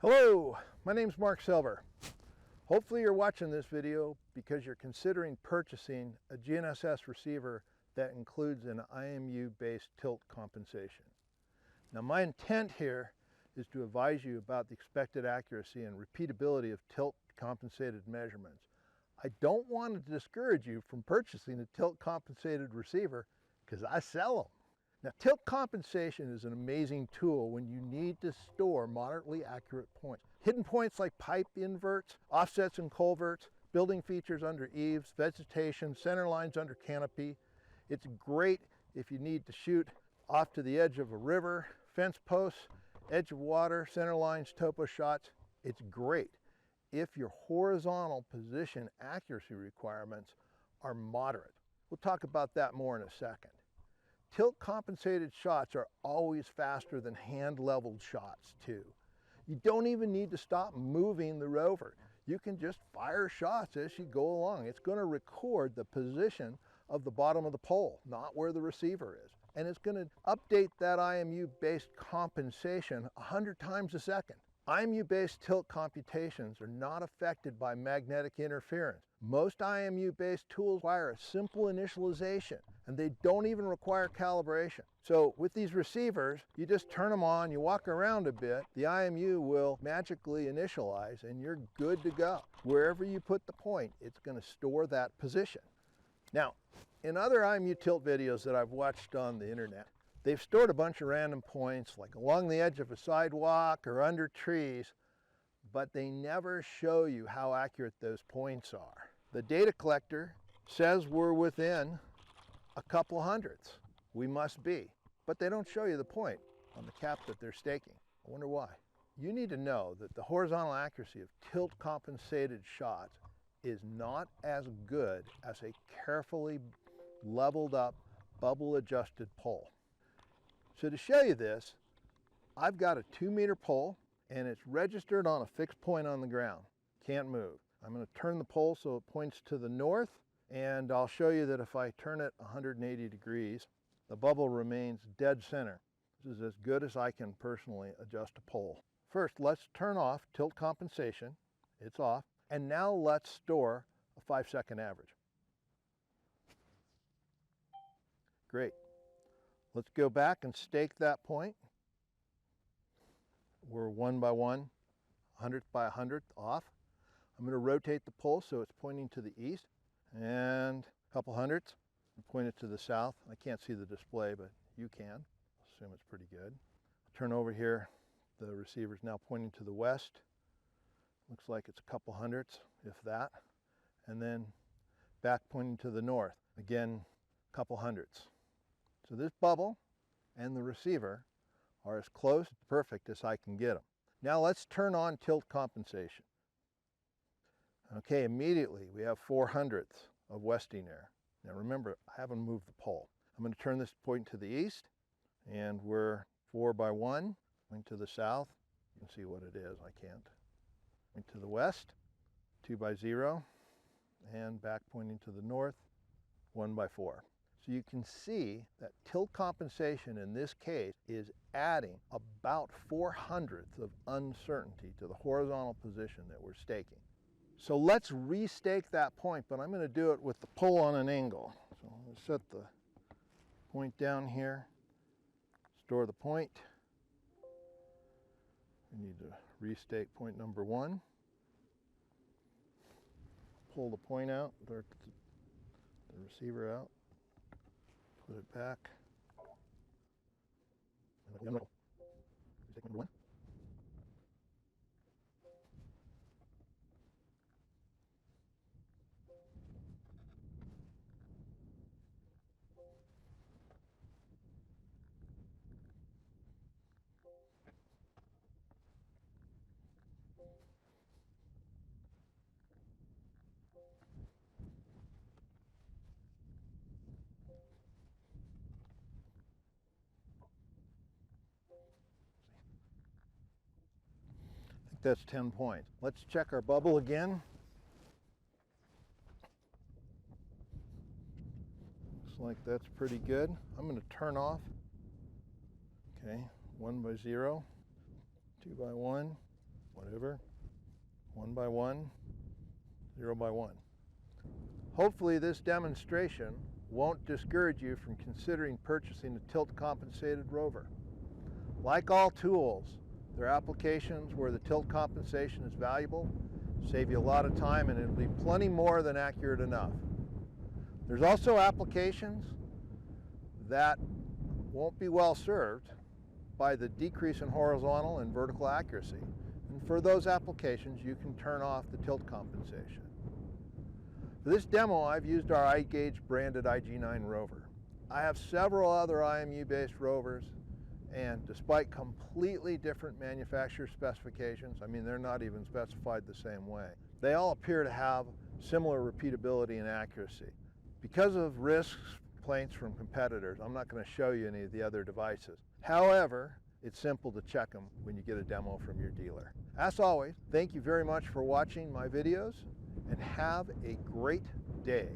Hello, my name's Mark Silver. Hopefully you're watching this video because you're considering purchasing a GNSS receiver that includes an IMU-based tilt compensation. Now my intent here is to advise you about the expected accuracy and repeatability of tilt compensated measurements. I don't want to discourage you from purchasing a tilt compensated receiver because I sell them. Now, tilt compensation is an amazing tool when you need to store moderately accurate points. Hidden points like pipe inverts, offsets and culverts, building features under eaves, vegetation, center lines under canopy. It's great if you need to shoot off to the edge of a river, fence posts, edge of water, center lines, topo shots. It's great if your horizontal position accuracy requirements are moderate. We'll talk about that more in a second. Tilt compensated shots are always faster than hand leveled shots too. You don't even need to stop moving the rover. You can just fire shots as you go along. It's going to record the position of the bottom of the pole, not where the receiver is. And it's going to update that IMU based compensation 100 times a second. IMU based tilt computations are not affected by magnetic interference. Most IMU based tools require a simple initialization and they don't even require calibration. So with these receivers, you just turn them on, you walk around a bit, the IMU will magically initialize and you're good to go. Wherever you put the point, it's going to store that position. Now, in other IMU tilt videos that I've watched on the internet, they've stored a bunch of random points like along the edge of a sidewalk or under trees, but they never show you how accurate those points are. The data collector says we're within a couple hundredths. We must be, but they don't show you the point on the cap that they're staking. I wonder why. You need to know that the horizontal accuracy of tilt compensated shots is not as good as a carefully leveled up, bubble adjusted pole. So to show you this, I've got a 2-meter pole and it's registered on a fixed point on the ground. Can't move. I'm going to turn the pole so it points to the north, and I'll show you that if I turn it 180 degrees, the bubble remains dead center. This is as good as I can personally adjust a pole. First, let's turn off tilt compensation. It's off. And now let's store a 5-second average. Great. Let's go back and stake that point. We're 1 by 1, 100th by 100th off. I'm going to rotate the pole so it's pointing to the east, and a couple hundredths, point it to the south. I can't see the display, but you can. Assume it's pretty good. Turn over here. The receiver's now pointing to the west. Looks like it's a couple hundredths, if that. And then back pointing to the north. Again, a couple hundredths. So this bubble and the receiver are as close to perfect as I can get them. Now let's turn on tilt compensation. Okay, immediately we have 400ths of westing air. Now remember, I haven't moved the pole. I'm going to turn this point to the east, and we're 4 by 1. Going to the south, you can see what it is, I can't. Going to the west, 2 by 0, and back pointing to the north, 1 by 4. So you can see that tilt compensation in this case is adding about 400ths of uncertainty to the horizontal position that we're staking. So let's restake that point, but I'm going to do it with the pole on an angle. So I'm going to set the point down here, store the point. We need to restake point number 1. Pull the point out, dart the receiver out. Put it back. Mistake number 1. I think that's 10 points. Let's check our bubble again. Looks like that's pretty good. I'm going to turn off. Okay, 1 by 0, 2 by 1, Maneuver, 1 by 1, 0 by 1. Hopefully this demonstration won't discourage you from considering purchasing a tilt compensated rover. Like all tools, there are applications where the tilt compensation is valuable, save you a lot of time, and it'll be plenty more than accurate enough. There's also applications that won't be well served by the decrease in horizontal and vertical accuracy. And for those applications, you can turn off the tilt compensation. For this demo, I've used our iGauge branded IG9 rover. I have several other IMU-based rovers, and despite completely different manufacturer specifications, I mean, they're not even specified the same way, they all appear to have similar repeatability and accuracy. Because of risks, complaints from competitors, I'm not going to show you any of the other devices. However, it's simple to check them when you get a demo from your dealer. As always, thank you very much for watching my videos, and have a great day.